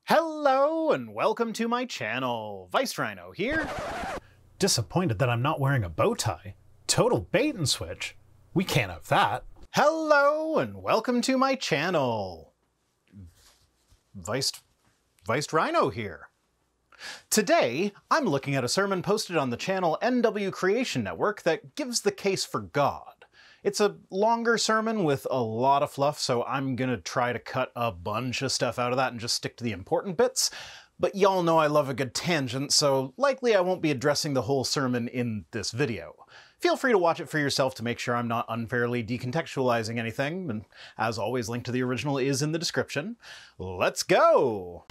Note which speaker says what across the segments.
Speaker 1: Hello and welcome to my channel. Rhino here.
Speaker 2: Disappointed that I'm not wearing a bow tie. Total bait and switch. We can't have that.
Speaker 1: Hello and welcome to my channel. Rhino here. Today, I'm looking at a sermon posted on the channel NW Creation Network that gives the case for God. It's a longer sermon with a lot of fluff, so I'm gonna try to cut a bunch of stuff out of that and just stick to the important bits. But y'all know I love a good tangent, so likely I won't be addressing the whole sermon in this video. Feel free to watch it for yourself to make sure I'm not unfairly decontextualizing anything, and as always, link to the original is in the description. Let's go!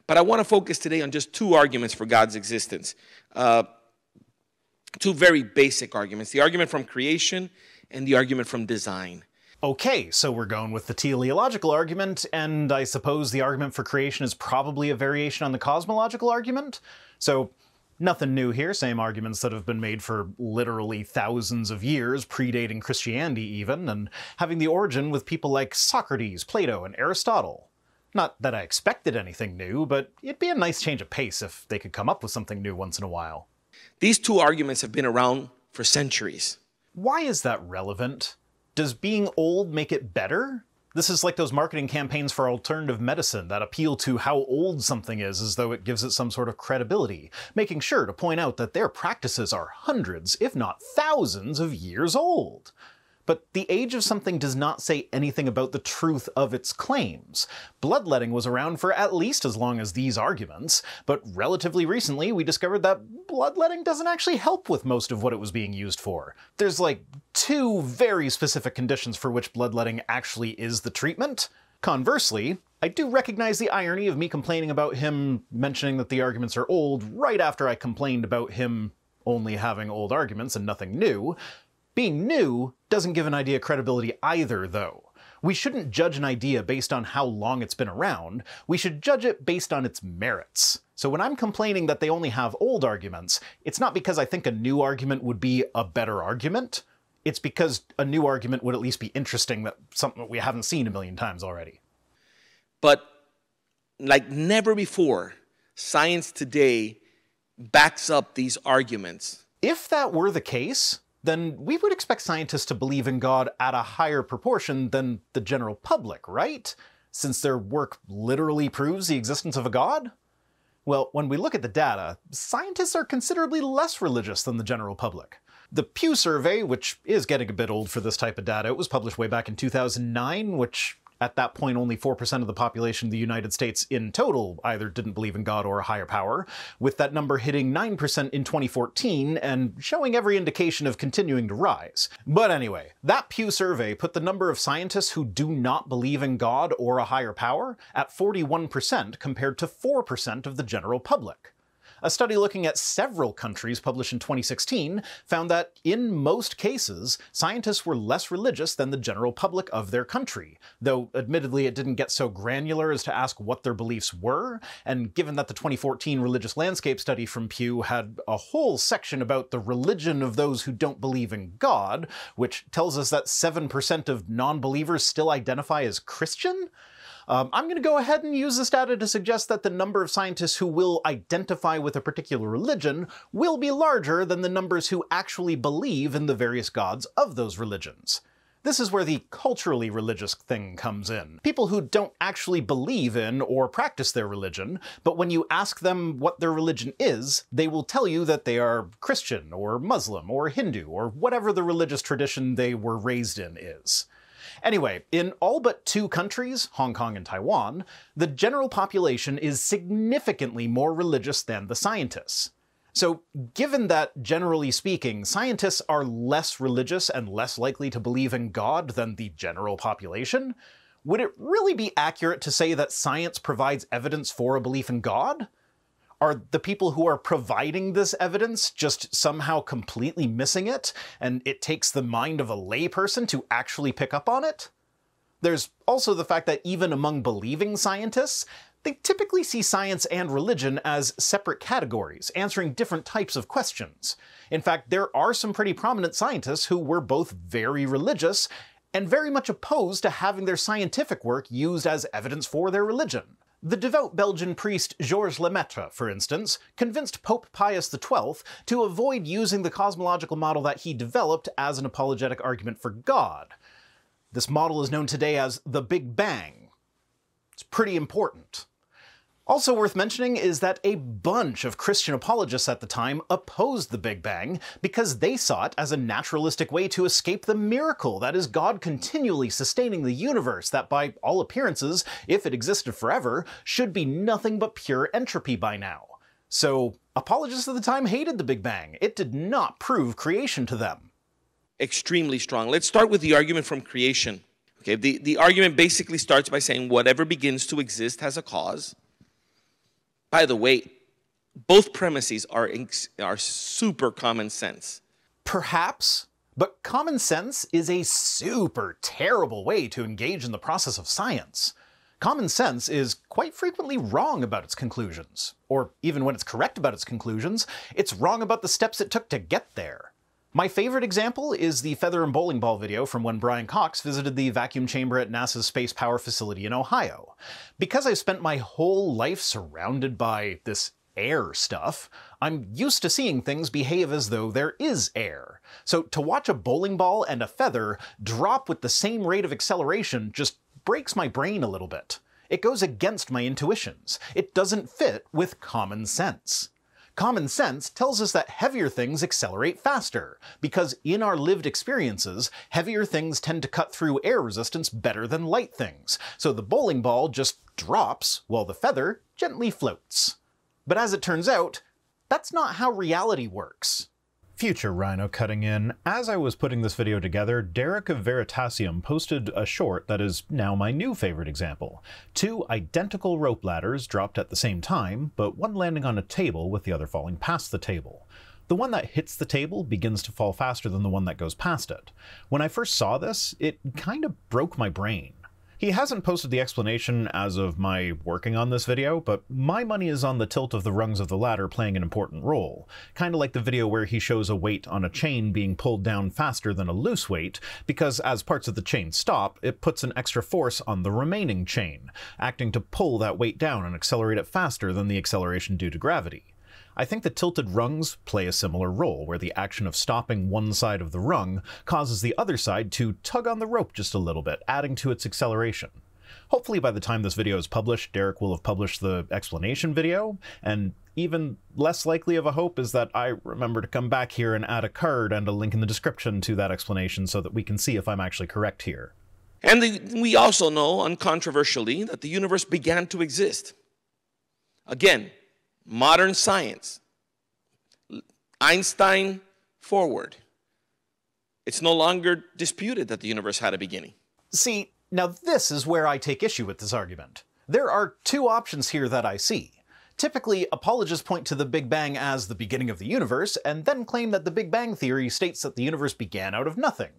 Speaker 3: But I want to focus today on just two arguments for God's existence. Two very basic arguments. The argument from creation and the argument from design.
Speaker 1: Okay, so we're going with the teleological argument, and I suppose the argument for creation is probably a variation on the cosmological argument? So, nothing new here, same arguments that have been made for literally thousands of years, predating Christianity even, and having the origin with people like Socrates, Plato, and Aristotle. Not that I expected anything new, but it'd be a nice change of pace if they could come up with something new once in a while.
Speaker 3: These two arguments have been around for centuries.
Speaker 1: Why is that relevant? Does being old make it better? This is like those marketing campaigns for alternative medicine that appeal to how old something is as though it gives it some sort of credibility, making sure to point out that their practices are hundreds, if not thousands, of years old. But the age of something does not say anything about the truth of its claims. Bloodletting was around for at least as long as these arguments, but relatively recently we discovered that bloodletting doesn't actually help with most of what it was being used for. There's like two very specific conditions for which bloodletting actually is the treatment. Conversely, I do recognize the irony of me complaining about him mentioning that the arguments are old right after I complained about him only having old arguments and nothing new. Being new doesn't give an idea credibility either, though. We shouldn't judge an idea based on how long it's been around, we should judge it based on its merits. So when I'm complaining that they only have old arguments, it's not because I think a new argument would be a better argument, it's because a new argument would at least be interesting, that something that we haven't seen a million times already.
Speaker 3: But like never before, science today backs up these arguments.
Speaker 1: If that were the case, then we would expect scientists to believe in God at a higher proportion than the general public, right? Since their work literally proves the existence of a God? Well, when we look at the data, scientists are considerably less religious than the general public. The Pew survey, which is getting a bit old for this type of data, it was published way back in 2009, which at that point only 4% of the population of the United States in total either didn't believe in God or a higher power, with that number hitting 9% in 2014 and showing every indication of continuing to rise. But anyway, that Pew survey put the number of scientists who do not believe in God or a higher power at 41% compared to 4% of the general public. A study looking at several countries published in 2016 found that, in most cases, scientists were less religious than the general public of their country, though admittedly it didn't get so granular as to ask what their beliefs were, and given that the 2014 Religious Landscape study from Pew had a whole section about the religion of those who don't believe in God, which tells us that 7% of non-believers still identify as Christian, I'm going to go ahead and use this data to suggest that the number of scientists who will identify with a particular religion will be larger than the numbers who actually believe in the various gods of those religions. This is where the culturally religious thing comes in. People who don't actually believe in or practice their religion, but when you ask them what their religion is, they will tell you that they are Christian or Muslim or Hindu or whatever the religious tradition they were raised in is. Anyway, in all but two countries, Hong Kong and Taiwan, the general population is significantly more religious than the scientists. So, given that, generally speaking, scientists are less religious and less likely to believe in God than the general population, would it really be accurate to say that science provides evidence for a belief in God? Are the people who are providing this evidence just somehow completely missing it, and it takes the mind of a layperson to actually pick up on it? There's also the fact that even among believing scientists, they typically see science and religion as separate categories, answering different types of questions. In fact, there are some pretty prominent scientists who were both very religious and very much opposed to having their scientific work used as evidence for their religion. The devout Belgian priest Georges Lemaitre, for instance, convinced Pope Pius XII to avoid using the cosmological model that he developed as an apologetic argument for God. This model is known today as the Big Bang. It's pretty important. Also worth mentioning is that a bunch of Christian apologists at the time opposed the Big Bang because they saw it as a naturalistic way to escape the miracle that is God continually sustaining the universe that, by all appearances, if it existed forever, should be nothing but pure entropy by now. So, apologists at the time hated the Big Bang. It did not prove creation to them.
Speaker 3: Extremely strong. Let's start with the argument from creation. Okay, the argument basically starts by saying whatever begins to exist has a cause. By the way, both premises are super common sense.
Speaker 1: Perhaps, but common sense is a super terrible way to engage in the process of science. Common sense is quite frequently wrong about its conclusions, or even when it's correct about its conclusions, it's wrong about the steps it took to get there. My favorite example is the feather and bowling ball video from when Brian Cox visited the vacuum chamber at NASA's Space Power Facility in Ohio. Because I've spent my whole life surrounded by this air stuff, I'm used to seeing things behave as though there is air. So to watch a bowling ball and a feather drop with the same rate of acceleration just breaks my brain a little bit. It goes against my intuitions. It doesn't fit with common sense. Common sense tells us that heavier things accelerate faster, because in our lived experiences, heavier things tend to cut through air resistance better than light things, so the bowling ball just drops while the feather gently floats. But as it turns out, that's not how reality works.
Speaker 2: Future Rhino cutting in. As I was putting this video together, Derek of Veritasium posted a short that is now my new favorite example. 2 identical rope ladders dropped at the same time, but one landing on a table with the other falling past the table. The one that hits the table begins to fall faster than the one that goes past it. When I first saw this, it kind of broke my brain. He hasn't posted the explanation as of my working on this video, but my money is on the tilt of the rungs of the ladder playing an important role. Kinda like the video where he shows a weight on a chain being pulled down faster than a loose weight, because as parts of the chain stop, it puts an extra force on the remaining chain, acting to pull that weight down and accelerate it faster than the acceleration due to gravity. I think the tilted rungs play a similar role, where the action of stopping one side of the rung causes the other side to tug on the rope just a little bit, adding to its acceleration. Hopefully by the time this video is published, Derek will have published the explanation video, and even less likely of a hope is that I remember to come back here and add a card and a link in the description to that explanation so that we can see if I'm actually correct here.
Speaker 3: And we also know, uncontroversially, that the universe began to exist. Again, modern science, Einstein forward. It's no longer disputed that the universe had a beginning.
Speaker 1: See, now this is where I take issue with this argument. There are 2 options here that I see. Typically, apologists point to the Big Bang as the beginning of the universe, and then claim that the Big Bang theory states that the universe began out of nothing.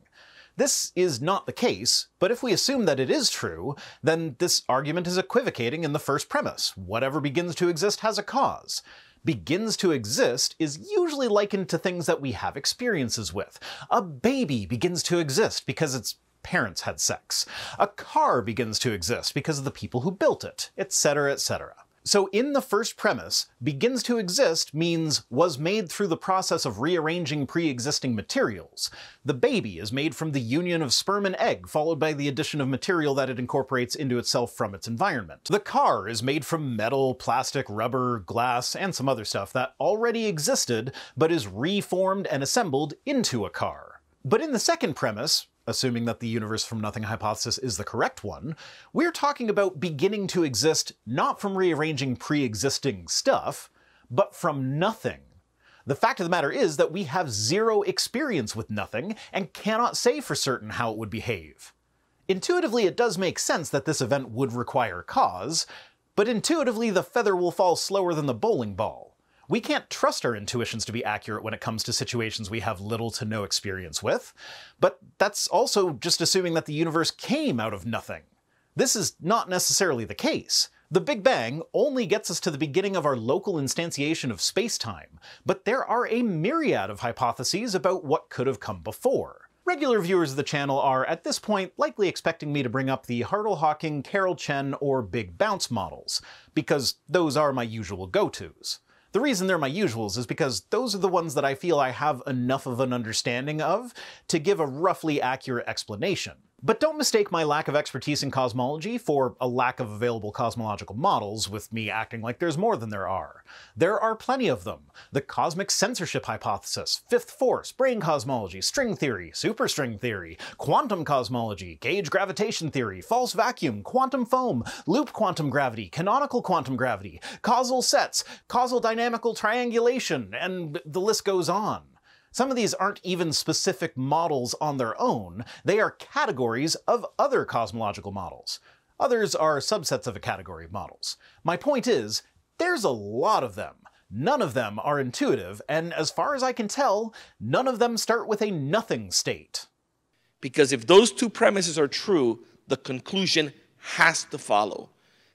Speaker 1: This is not the case, but if we assume that it is true, then this argument is equivocating in the first premise. Whatever begins to exist has a cause. Begins to exist is usually likened to things that we have experiences with. A baby begins to exist because its parents had sex. A car begins to exist because of the people who built it, etc., etc. So in the first premise, begins to exist means was made through the process of rearranging pre-existing materials. The baby is made from the union of sperm and egg, followed by the addition of material that it incorporates into itself from its environment. The car is made from metal, plastic, rubber, glass, and some other stuff that already existed, but is reformed and assembled into a car. But in the second premise, assuming that the universe from nothing hypothesis is the correct one, we're talking about beginning to exist not from rearranging pre-existing stuff, but from nothing. The fact of the matter is that we have 0 experience with nothing and cannot say for certain how it would behave. Intuitively, it does make sense that this event would require cause, but intuitively the feather will fall slower than the bowling ball. We can't trust our intuitions to be accurate when it comes to situations we have little to no experience with, but that's also just assuming that the universe came out of nothing. This is not necessarily the case. The Big Bang only gets us to the beginning of our local instantiation of space-time, but there are a myriad of hypotheses about what could have come before. Regular viewers of the channel are, at this point, likely expecting me to bring up the Hartle-Hawking, Carroll-Chen, or Big Bounce models, because those are my usual go-tos. The reason they're my usuals is because those are the ones that I feel I have enough of an understanding of to give a roughly accurate explanation. But don't mistake my lack of expertise in cosmology for a lack of available cosmological models, with me acting like there's more than there are. There are plenty of them. The cosmic censorship hypothesis, fifth force, brane cosmology, string theory, superstring theory, quantum cosmology, gauge gravitation theory, false vacuum, quantum foam, loop quantum gravity, canonical quantum gravity, causal sets, causal dynamical triangulation, and the list goes on. Some of these aren't even specific models on their own, they are categories of other cosmological models. Others are subsets of a category of models. My point is, there's a lot of them. None of them are intuitive, and as far as I can tell, none of them start with a nothing state.
Speaker 3: Because if those two premises are true, the conclusion has to follow.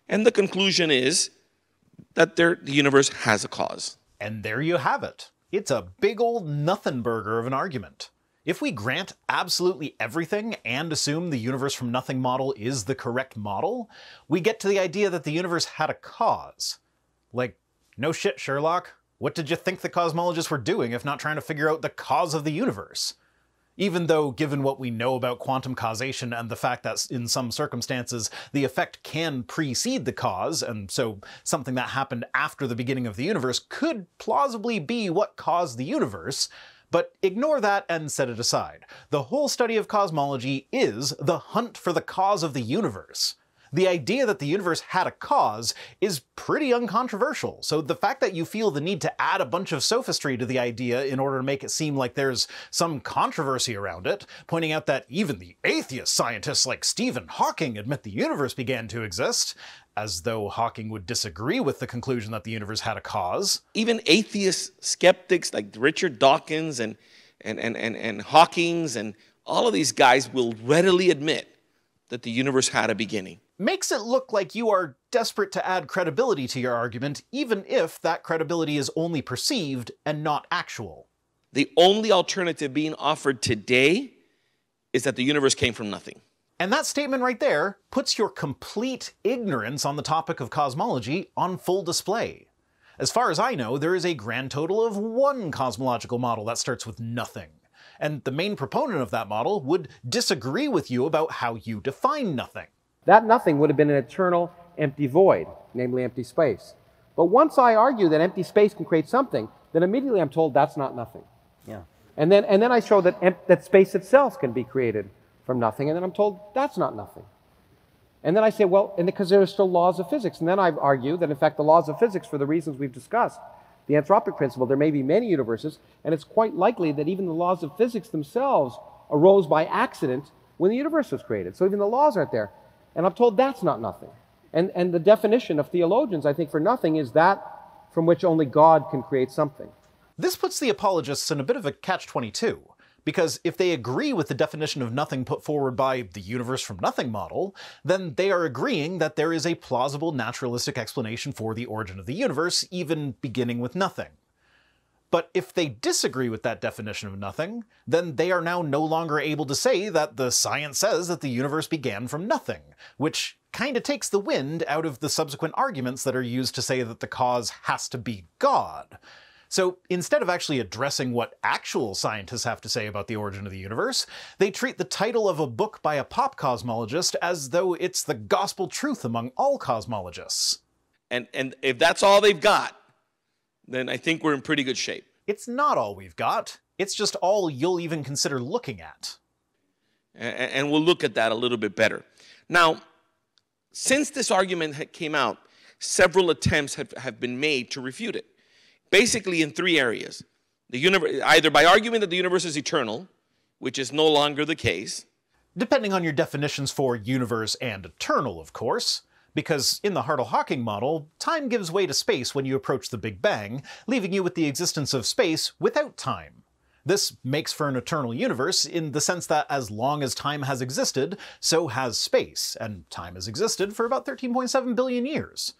Speaker 3: And the conclusion is that the universe has a cause.
Speaker 1: And there you have it. It's a big old nothing burger of an argument. If we grant absolutely everything and assume the universe from nothing model is the correct model, we get to the idea that the universe had a cause. Like, no shit, Sherlock. What did you think the cosmologists were doing if not trying to figure out the cause of the universe? Even though, given what we know about quantum causation and the fact that in some circumstances the effect can precede the cause, and so something that happened after the beginning of the universe could plausibly be what caused the universe, but ignore that and set it aside. The whole study of cosmology is the hunt for the cause of the universe. The idea that the universe had a cause is pretty uncontroversial, so the fact that you feel the need to add a bunch of sophistry to the idea in order to make it seem like there's some controversy around it, pointing out that even the atheist scientists like Stephen Hawking admit the universe began to exist, as though Hawking would disagree with the conclusion that the universe had a cause.
Speaker 3: Even atheist skeptics like Richard Dawkins and Hawking's and all of these guys will readily admit that the universe had a beginning.
Speaker 1: Makes it look like you are desperate to add credibility to your argument, even if that credibility is only perceived and not actual.
Speaker 3: The only alternative being offered today is that the universe came from nothing.
Speaker 1: And that statement right there puts your complete ignorance on the topic of cosmology on full display. As far as I know, there is a grand total of one cosmological model that starts with nothing. And the main proponent of that model would disagree with you about how you define nothing.
Speaker 4: That nothing would have been an eternal empty void, namely empty space. But once I argue that empty space can create something, then immediately I'm told that's not nothing.
Speaker 5: Yeah.
Speaker 4: And then I show that space itself can be created from nothing, and then I'm told that's not nothing. And then I say, well, and because there are still laws of physics. And then I argue that, in fact, the laws of physics, for the reasons we've discussed, the anthropic principle, there may be many universes, and it's quite likely that even the laws of physics themselves arose by accident when the universe was created. So even the laws aren't there. And I'm told that's not nothing. And the definition of theologians, I think, for nothing is that from which only God can create something.
Speaker 1: This puts the apologists in a bit of a catch-22, because if they agree with the definition of nothing put forward by the universe from nothing model, then they are agreeing that there is a plausible naturalistic explanation for the origin of the universe, even beginning with nothing. But if they disagree with that definition of nothing, then they are now no longer able to say that the science says that the universe began from nothing, which kind of takes the wind out of the subsequent arguments that are used to say that the cause has to be God. So instead of actually addressing what actual scientists have to say about the origin of the universe, they treat the title of a book by a pop cosmologist as though it's the gospel truth among all cosmologists.
Speaker 3: And if that's all they've got, then I think we're in pretty good shape.
Speaker 1: It's not all we've got. It's just all you'll even consider looking at.
Speaker 3: And we'll look at that a little bit better. Now, since this argument came out, several attempts have been made to refute it. Basically in three areas. The universe, either by arguing that the universe is eternal, which is no longer the case.
Speaker 1: Depending on your definitions for universe and eternal, of course. Because in the Hartle-Hawking model, time gives way to space when you approach the Big Bang, leaving you with the existence of space without time. This makes for an eternal universe in the sense that as long as time has existed, so has space, and time has existed for about 13.7 billion years.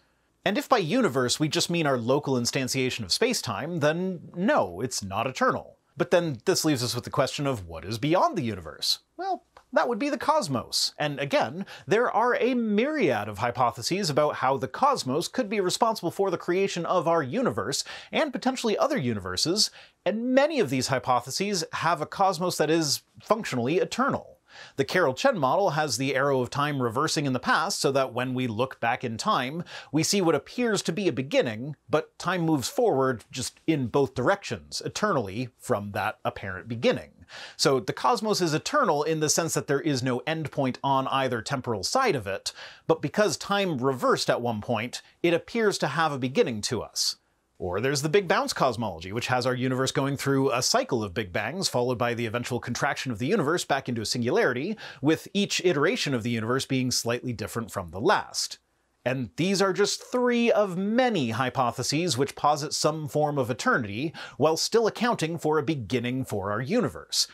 Speaker 1: And if by universe we just mean our local instantiation of space-time, then no, it's not eternal. But then this leaves us with the question of what is beyond the universe? Well, that would be the cosmos. And again, there are a myriad of hypotheses about how the cosmos could be responsible for the creation of our universe, and potentially other universes, and many of these hypotheses have a cosmos that is functionally eternal. The Carroll-Chen model has the arrow of time reversing in the past so that when we look back in time, we see what appears to be a beginning, but time moves forward just in both directions, eternally, from that apparent beginning. So the cosmos is eternal in the sense that there is no endpoint on either temporal side of it, but because time reversed at one point, it appears to have a beginning to us. Or there's the Big Bounce cosmology, which has our universe going through a cycle of Big Bangs, followed by the eventual contraction of the universe back into a singularity, with each iteration of the universe being slightly different from the last. And these are just 3 of many hypotheses which posit some form of eternity, while still accounting for a beginning for our universe.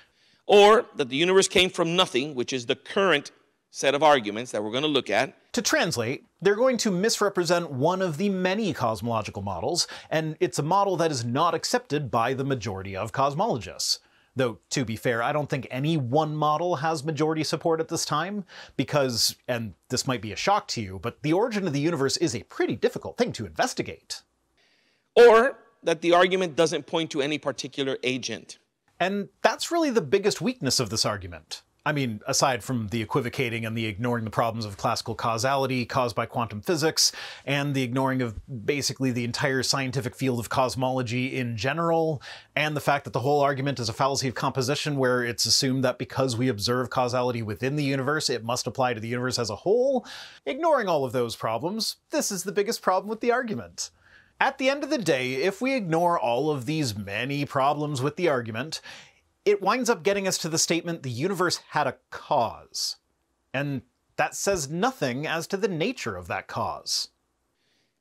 Speaker 3: Or that the universe came from nothing, which is the current set of arguments that we're going to look at.
Speaker 1: To translate, they're going to misrepresent one of the many cosmological models, and it's a model that is not accepted by the majority of cosmologists. Though, to be fair, I don't think any one model has majority support at this time, because, and this might be a shock to you, but the origin of the universe is a pretty difficult thing to investigate.
Speaker 3: Or that the argument doesn't point to any particular agent.
Speaker 1: And that's really the biggest weakness of this argument. I mean, aside from the equivocating and the ignoring the problems of classical causality caused by quantum physics, and the ignoring of basically the entire scientific field of cosmology in general, and the fact that the whole argument is a fallacy of composition where it's assumed that because we observe causality within the universe, it must apply to the universe as a whole. Ignoring all of those problems, this is the biggest problem with the argument. At the end of the day, if we ignore all of these many problems with the argument, it winds up getting us to the statement the universe had a cause. And that says nothing as to the nature of that cause.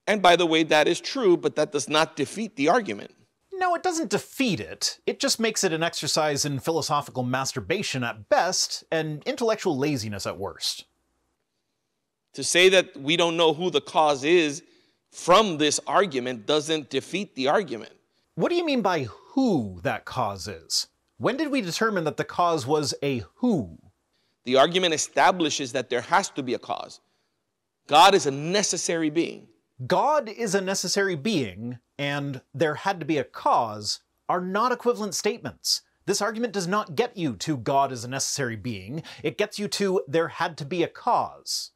Speaker 3: And by the way, that is true, but that does not defeat the argument.
Speaker 1: No, it doesn't defeat it. It just makes it an exercise in philosophical masturbation at best, and intellectual laziness at worst.
Speaker 3: To say that we don't know who the cause is from this argument doesn't defeat the argument.
Speaker 1: What do you mean by who that cause is? When did we determine that the cause was a who?
Speaker 3: The argument establishes that there has to be a cause. God is a necessary being.
Speaker 1: God is a necessary being, and there had to be a cause, are not equivalent statements. This argument does not get you to God is a necessary being. It gets you to there had to be a cause.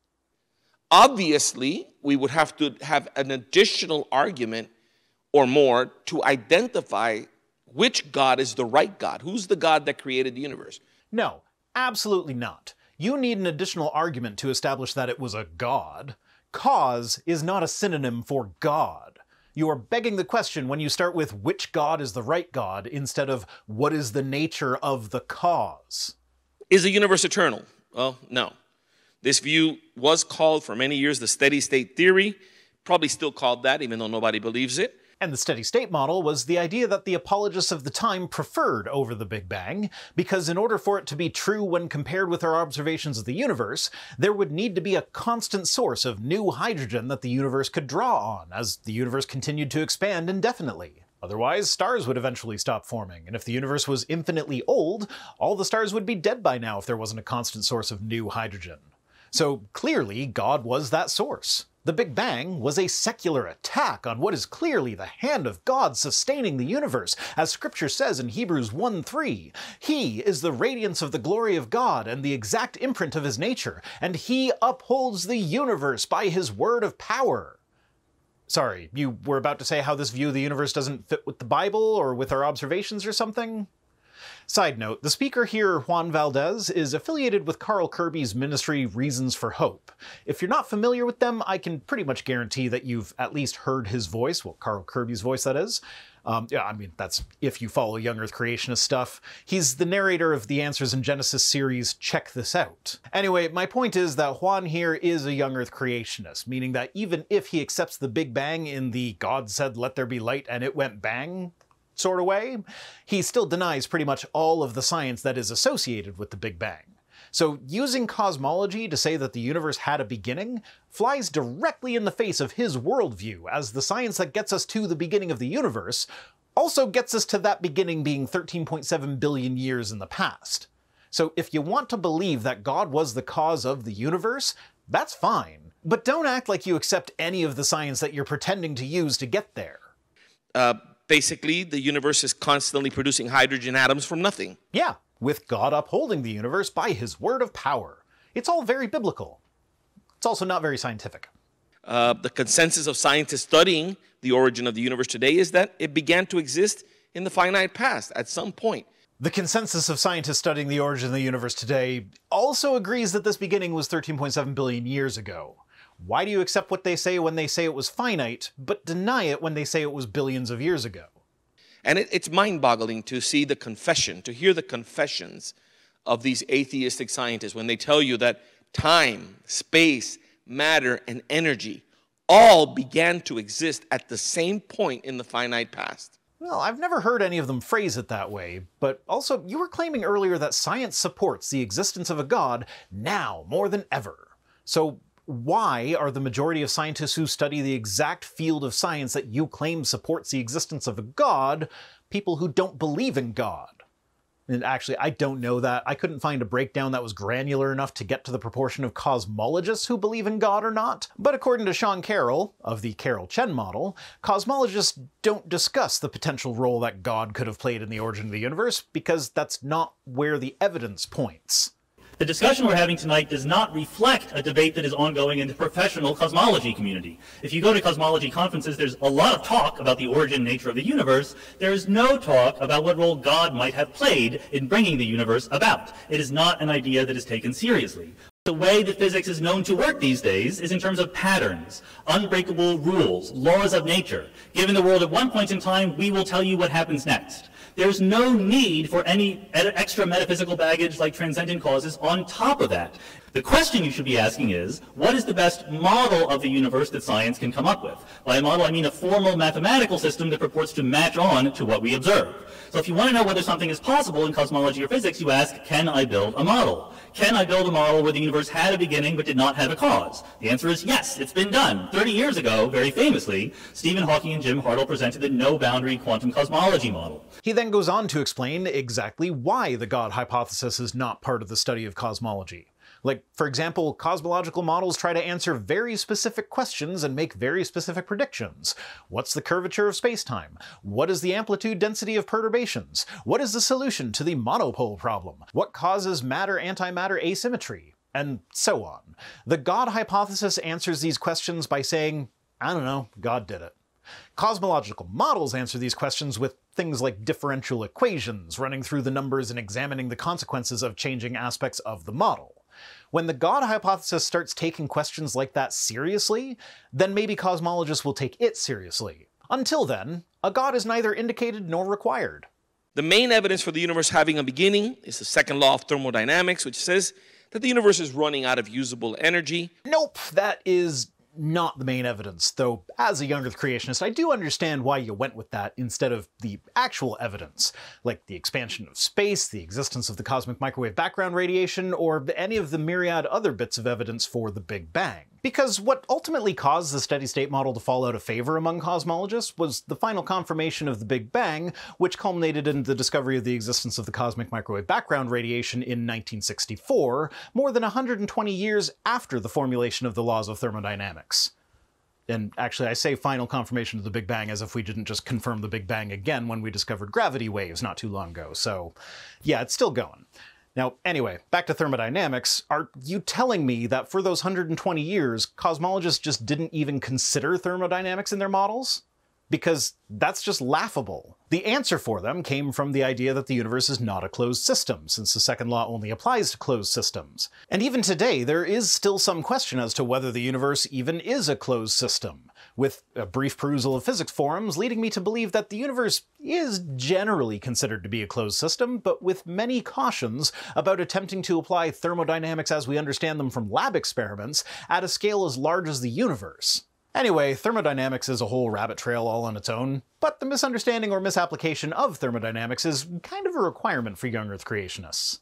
Speaker 3: Obviously, we would have to have an additional argument or more to identify which God is the right God. Who's the God that created the universe?
Speaker 1: No, absolutely not. You need an additional argument to establish that it was a God. Cause is not a synonym for God. You are begging the question when you start with which God is the right God instead of what is the nature of the cause.
Speaker 3: Is the universe eternal? Well, no. This view was called for many years the steady state theory, probably still called that even though nobody believes it.
Speaker 1: And the steady state model was the idea that the apologists of the time preferred over the Big Bang, because in order for it to be true when compared with our observations of the universe, there would need to be a constant source of new hydrogen that the universe could draw on as the universe continued to expand indefinitely. Otherwise, stars would eventually stop forming, and if the universe was infinitely old, all the stars would be dead by now if there wasn't a constant source of new hydrogen. So clearly, God was that source. The Big Bang was a secular attack on what is clearly the hand of God sustaining the universe, as Scripture says in Hebrews 1:3. He is the radiance of the glory of God and the exact imprint of his nature, and he upholds the universe by his word of power. Sorry, you were about to say how this view of the universe doesn't fit with the Bible or with our observations or something? Side note, the speaker here, Juan Valdes, is affiliated with Carl Kirby's ministry Reasons for Hope. If you're not familiar with them, I can pretty much guarantee that you've at least heard his voice, well, Carl Kirby's voice, that is. Yeah, I mean, that's if you follow young Earth creationist stuff. He's the narrator of the Answers in Genesis series Check This Out. Anyway, my point is that Juan here is a young Earth creationist, meaning that even if he accepts the Big Bang in the God said let there be light and it went bang sort of way, he still denies pretty much all of the science that is associated with the Big Bang. So using cosmology to say that the universe had a beginning flies directly in the face of his worldview as the science that gets us to the beginning of the universe, also gets us to that beginning being 13.7 billion years in the past. So if you want to believe that God was the cause of the universe, that's fine. But don't act like you accept any of the science that you're pretending to use to get there.
Speaker 3: Basically, the universe is constantly producing hydrogen atoms from nothing.
Speaker 1: Yeah, with God upholding the universe by his word of power. It's all very biblical. It's also not very scientific.
Speaker 3: The consensus of scientists studying the origin of the universe today is that it began to exist in the finite past at some point.
Speaker 1: The consensus of scientists studying the origin of the universe today also agrees that this beginning was 13.7 billion years ago. Why do you accept what they say when they say it was finite, but deny it when they say it was billions of years ago?
Speaker 3: And it's mind-boggling to see the confession, to hear the confessions of these atheistic scientists when they tell you that time, space, matter, and energy all began to exist at the same point in the finite past.
Speaker 1: Well, I've never heard any of them phrase it that way, but also you were claiming earlier that science supports the existence of a god now more than ever. So why are the majority of scientists who study the exact field of science that you claim supports the existence of a god people who don't believe in God? And actually, I don't know that. I couldn't find a breakdown that was granular enough to get to the proportion of cosmologists who believe in God or not. But according to Sean Carroll, of the Carroll-Chen model, cosmologists don't discuss the potential role that God could have played in the origin of the universe because that's not where the evidence points.
Speaker 5: The discussion we're having tonight does not reflect a debate that is ongoing in the professional cosmology community. If you go to cosmology conferences, there's a lot of talk about the origin and nature of the universe. There is no talk about what role God might have played in bringing the universe about. It is not an idea that is taken seriously. The way that physics is known to work these days is in terms of patterns, unbreakable rules, laws of nature. Given the world at one point in time, we will tell you what happens next. There's no need for any extra metaphysical baggage like transcendent causes on top of that. The question you should be asking is, what is the best model of the universe that science can come up with? By a model, I mean a formal mathematical system that purports to match on to what we observe. So if you want to know whether something is possible in cosmology or physics, you ask, can I build a model? Can I build a model where the universe had a beginning but did not have a cause? The answer is yes, it's been done. 30 years ago, very famously, Stephen Hawking and Jim Hartle presented the no-boundary quantum cosmology model.
Speaker 1: He then goes on to explain exactly why the God hypothesis is not part of the study of cosmology. Like, for example, cosmological models try to answer very specific questions and make very specific predictions. What's the curvature of space-time? What is the amplitude density of perturbations? What is the solution to the monopole problem? What causes matter-antimatter asymmetry? And so on. The God hypothesis answers these questions by saying, I don't know, God did it. Cosmological models answer these questions with things like differential equations, running through the numbers and examining the consequences of changing aspects of the model. When the God hypothesis starts taking questions like that seriously, then maybe cosmologists will take it seriously. Until then, a God is neither indicated nor required.
Speaker 3: The main evidence for the universe having a beginning is the second law of thermodynamics, which says that the universe is running out of usable energy.
Speaker 1: Nope, that is not the main evidence, though as a young Earth creationist, I do understand why you went with that instead of the actual evidence, like the expansion of space, the existence of the cosmic microwave background radiation, or any of the myriad other bits of evidence for the Big Bang. Because what ultimately caused the steady-state model to fall out of favor among cosmologists was the final confirmation of the Big Bang, which culminated in the discovery of the existence of the cosmic microwave background radiation in 1964, more than 120 years after the formulation of the laws of thermodynamics. And actually, I say final confirmation of the Big Bang as if we didn't just confirm the Big Bang again when we discovered gravity waves not too long ago, so yeah, it's still going. Now, anyway, back to thermodynamics. Are you telling me that for those 120 years, cosmologists just didn't even consider thermodynamics in their models? Because that's just laughable. The answer for them came from the idea that the universe is not a closed system, since the second law only applies to closed systems. And even today, there is still some question as to whether the universe even is a closed system, with a brief perusal of physics forums leading me to believe that the universe is generally considered to be a closed system, but with many cautions about attempting to apply thermodynamics as we understand them from lab experiments at a scale as large as the universe. Anyway, thermodynamics is a whole rabbit trail all on its own, but the misunderstanding or misapplication of thermodynamics is kind of a requirement for young Earth creationists.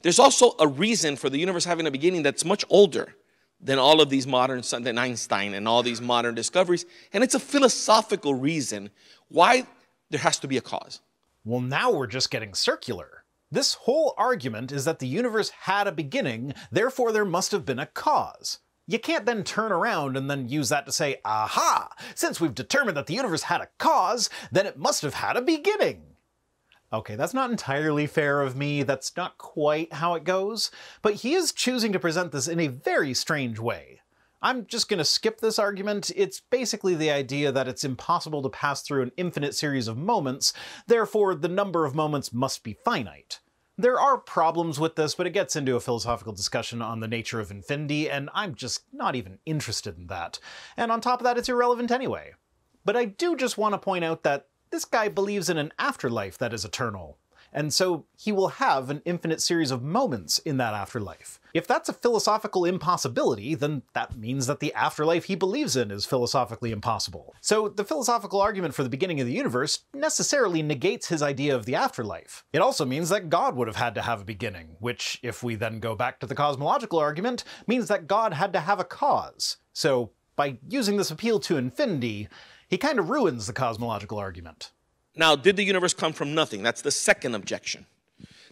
Speaker 3: There's also a reason for the universe having a beginning that's much older than all of these modern, than Einstein and all these modern discoveries, and it's a philosophical reason why there has to be a cause.
Speaker 1: Well, now we're just getting circular. This whole argument is that the universe had a beginning, therefore there must have been a cause. You can't then turn around and then use that to say, aha, since we've determined that the universe had a cause, then it must have had a beginning. Okay, that's not entirely fair of me, that's not quite how it goes, but he is choosing to present this in a very strange way. I'm just going to skip this argument. It's basically the idea that it's impossible to pass through an infinite series of moments, therefore the number of moments must be finite. There are problems with this, but it gets into a philosophical discussion on the nature of infinity, and I'm just not even interested in that. And on top of that, it's irrelevant anyway. But I do just want to point out that this guy believes in an afterlife that is eternal, and so he will have an infinite series of moments in that afterlife. If that's a philosophical impossibility, then that means that the afterlife he believes in is philosophically impossible. So the philosophical argument for the beginning of the universe necessarily negates his idea of the afterlife. It also means that God would have had to have a beginning, which, if we then go back to the cosmological argument, means that God had to have a cause. So by using this appeal to infinity, he kind of ruins the cosmological argument.
Speaker 3: Now, did the universe come from nothing? That's the second objection.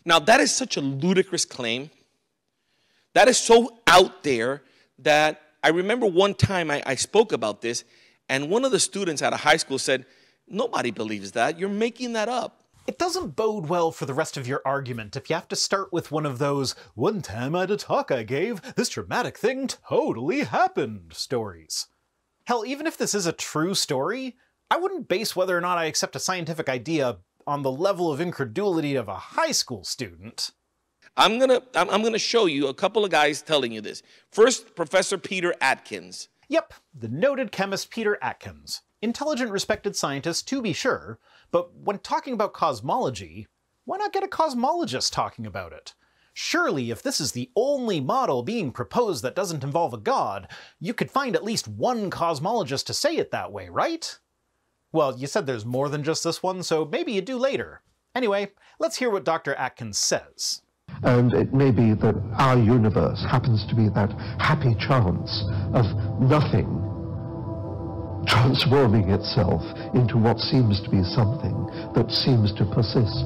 Speaker 3: Now, that is such a ludicrous claim. That is so out there that I remember one time I spoke about this, and one of the students at a high school said, nobody believes that. You're making that up.
Speaker 1: It doesn't bode well for the rest of your argument if you have to start with one of those, one time at a talk I gave, this dramatic thing totally happened stories. Hell, even if this is a true story, I wouldn't base whether or not I accept a scientific idea on the level of incredulity of a high school student.
Speaker 3: I'm gonna show you a couple of guys telling you this. First, Professor Peter Atkins.
Speaker 1: Yep, the noted chemist Peter Atkins. Intelligent, respected scientist, to be sure, but when talking about cosmology, why not get a cosmologist talking about it? Surely, if this is the only model being proposed that doesn't involve a god, you could find at least one cosmologist to say it that way, right? Well, you said there's more than just this one, so maybe you do later. Anyway, let's hear what Dr. Atkins says.
Speaker 6: And it may be that our universe happens to be that happy chance of nothing transforming itself into what seems to be something that seems to persist.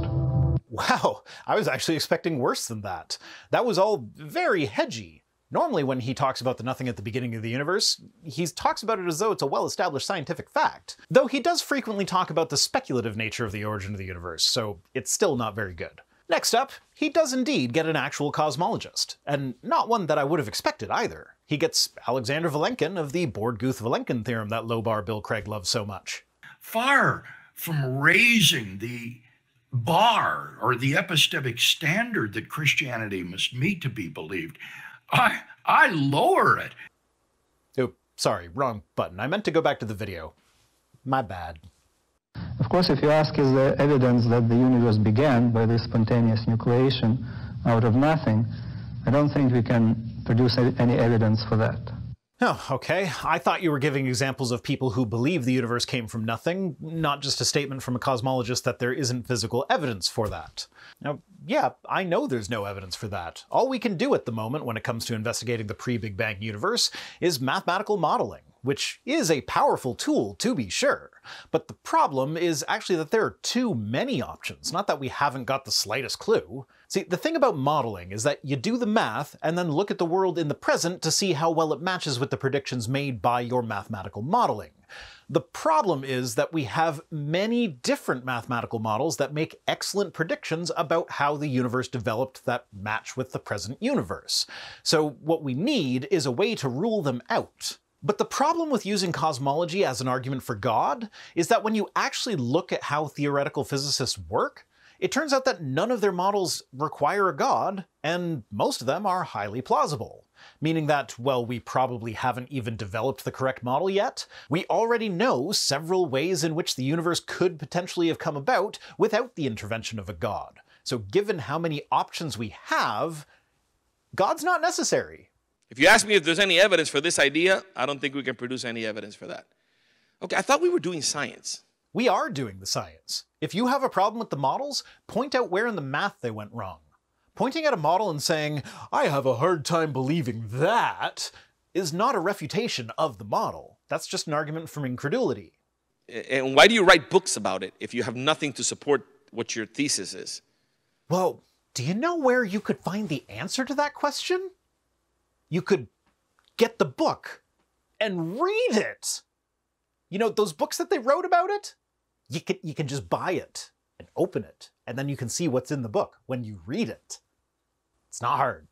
Speaker 1: Wow, I was actually expecting worse than that. That was all very hedgy. Normally when he talks about the nothing at the beginning of the universe, he talks about it as though it's a well-established scientific fact. Though he does frequently talk about the speculative nature of the origin of the universe, so it's still not very good. Next up, he does indeed get an actual cosmologist, and not one that I would have expected either. He gets Alexander Vilenkin of the Borguth-Vilenkin theorem that low-bar Bill Craig loves so much.
Speaker 7: Far from raising the bar or the epistemic standard that Christianity must meet to be believed, I lower it.
Speaker 1: Oh, sorry, wrong button. I meant to go back to the video. My bad.
Speaker 8: Of course, if you ask, is there evidence that the universe began by this spontaneous nucleation out of nothing, I don't think we can produce any evidence for that.
Speaker 1: Oh, okay. I thought you were giving examples of people who believe the universe came from nothing, not just a statement from a cosmologist that there isn't physical evidence for that. Now, yeah, I know there's no evidence for that. All we can do at the moment when it comes to investigating the pre-Big Bang universe is mathematical modeling, which is a powerful tool, to be sure. But the problem is actually that there are too many options, not that we haven't got the slightest clue. See, the thing about modeling is that you do the math and then look at the world in the present to see how well it matches with the predictions made by your mathematical modeling. The problem is that we have many different mathematical models that make excellent predictions about how the universe developed that match with the present universe. So what we need is a way to rule them out. But the problem with using cosmology as an argument for God is that when you actually look at how theoretical physicists work, it turns out that none of their models require a god, and most of them are highly plausible. Meaning that, well, we probably haven't even developed the correct model yet. We already know several ways in which the universe could potentially have come about without the intervention of a god. So given how many options we have, God's not necessary.
Speaker 3: If you ask me if there's any evidence for this idea, I don't think we can produce any evidence for that. Okay, I thought we were doing science.
Speaker 1: We are doing the science. If you have a problem with the models, point out where in the math they went wrong. Pointing at a model and saying, I have a hard time believing that, is not a refutation of the model. That's just an argument from incredulity.
Speaker 3: And why do you write books about it if you have nothing to support what your thesis is?
Speaker 1: Well, do you know where you could find the answer to that question? You could get the book and read it. You know, those books that they wrote about it? You can just buy it and open it, and then you can see what's in the book when you read it. It's not hard.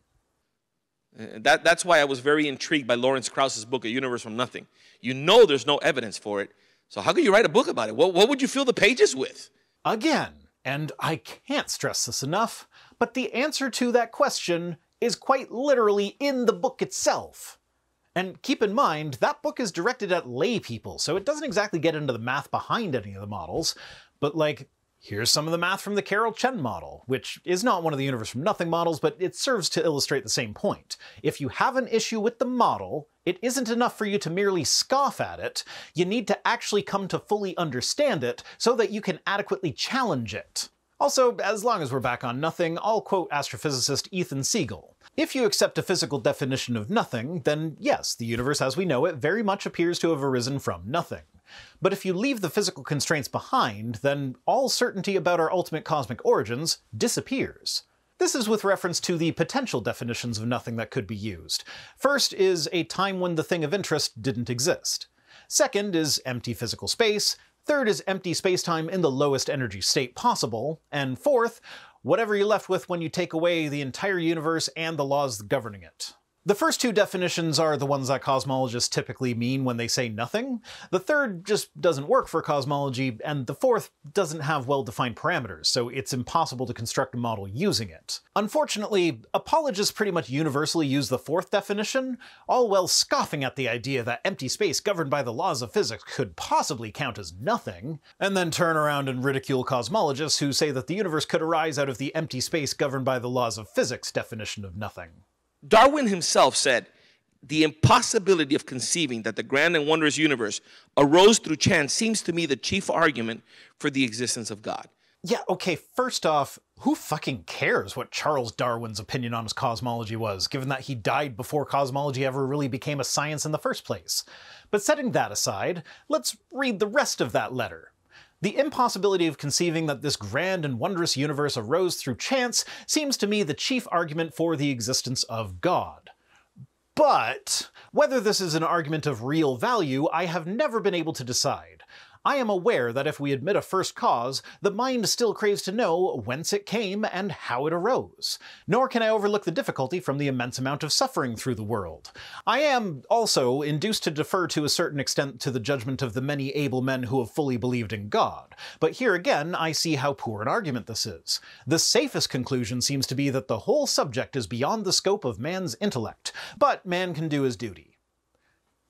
Speaker 3: That's why I was very intrigued by Lawrence Krauss's book, A Universe from Nothing. You know there's no evidence for it, so how could you write a book about it? What would you fill the pages with?
Speaker 1: Again, and I can't stress this enough, but the answer to that question is quite literally in the book itself. And keep in mind, that book is directed at lay people, so it doesn't exactly get into the math behind any of the models, but like, here's some of the math from the Carol Chen model, which is not one of the Universe from Nothing models, but it serves to illustrate the same point. If you have an issue with the model, it isn't enough for you to merely scoff at it. You need to actually come to fully understand it so that you can adequately challenge it. Also, as long as we're back on nothing, I'll quote astrophysicist Ethan Siegel. If you accept a physical definition of nothing, then yes, the universe as we know it very much appears to have arisen from nothing. But if you leave the physical constraints behind, then all certainty about our ultimate cosmic origins disappears. This is with reference to the potential definitions of nothing that could be used. First is a time when the thing of interest didn't exist. Second is empty physical space. Third is empty spacetime in the lowest energy state possible. And fourth, whatever you're left with when you take away the entire universe and the laws governing it. The first two definitions are the ones that cosmologists typically mean when they say nothing. The third just doesn't work for cosmology, and the fourth doesn't have well-defined parameters, so it's impossible to construct a model using it. Unfortunately, apologists pretty much universally use the fourth definition, all while scoffing at the idea that empty space governed by the laws of physics could possibly count as nothing, and then turn around and ridicule cosmologists who say that the universe could arise out of the empty space governed by the laws of physics definition of nothing.
Speaker 3: Darwin himself said, the impossibility of conceiving that the grand and wondrous universe arose through chance seems to me the chief argument for the existence of God.
Speaker 1: Yeah, okay, first off, who fucking cares what Charles Darwin's opinion on his cosmology was, given that he died before cosmology ever really became a science in the first place? But setting that aside, let's read the rest of that letter. The impossibility of conceiving that this grand and wondrous universe arose through chance seems to me the chief argument for the existence of God. But whether this is an argument of real value, I have never been able to decide. I am aware that if we admit a first cause, the mind still craves to know whence it came and how it arose. Nor can I overlook the difficulty from the immense amount of suffering through the world. I am also induced to defer to a certain extent to the judgment of the many able men who have fully believed in God. But here again, I see how poor an argument this is. The safest conclusion seems to be that the whole subject is beyond the scope of man's intellect, but man can do his duty.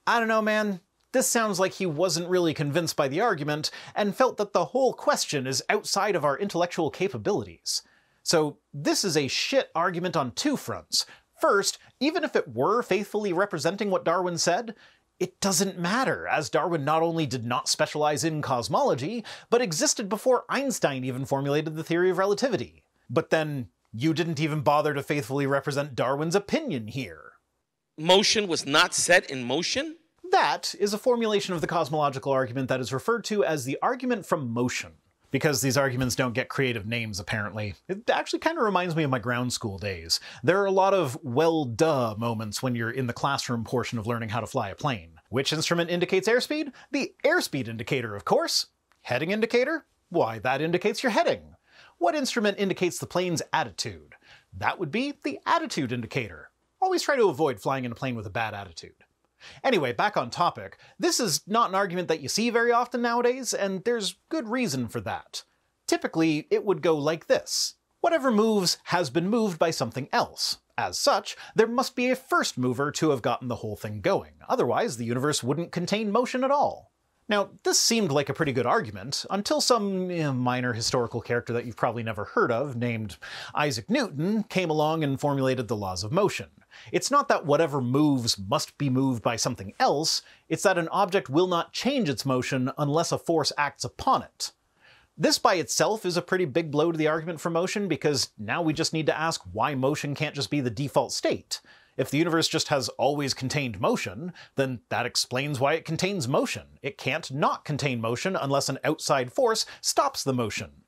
Speaker 1: I don't know, man. This sounds like he wasn't really convinced by the argument, and felt that the whole question is outside of our intellectual capabilities. So this is a shit argument on two fronts. First, even if it were faithfully representing what Darwin said, it doesn't matter, as Darwin not only did not specialize in cosmology, but existed before Einstein even formulated the theory of relativity. But then, you didn't even bother to faithfully represent Darwin's opinion here.
Speaker 3: Motion was not set in motion?
Speaker 1: That is a formulation of the cosmological argument that is referred to as the argument from motion. Because these arguments don't get creative names, apparently. It actually kind of reminds me of my ground school days. There are a lot of well-duh moments when you're in the classroom portion of learning how to fly a plane. Which instrument indicates airspeed? The airspeed indicator, of course. Heading indicator? Why, that indicates your heading. What instrument indicates the plane's attitude? That would be the attitude indicator. Always try to avoid flying in a plane with a bad attitude. Anyway, back on topic, this is not an argument that you see very often nowadays, and there's good reason for that. Typically, it would go like this. Whatever moves has been moved by something else. As such, there must be a first mover to have gotten the whole thing going, otherwise the universe wouldn't contain motion at all. Now, this seemed like a pretty good argument, until some minor historical character that you've probably never heard of, named Isaac Newton, came along and formulated the laws of motion. It's not that whatever moves must be moved by something else, it's that an object will not change its motion unless a force acts upon it. This by itself is a pretty big blow to the argument for motion, because now we just need to ask why motion can't just be the default state. If the universe just has always contained motion, then that explains why it contains motion. It can't not contain motion unless an outside force stops the motion.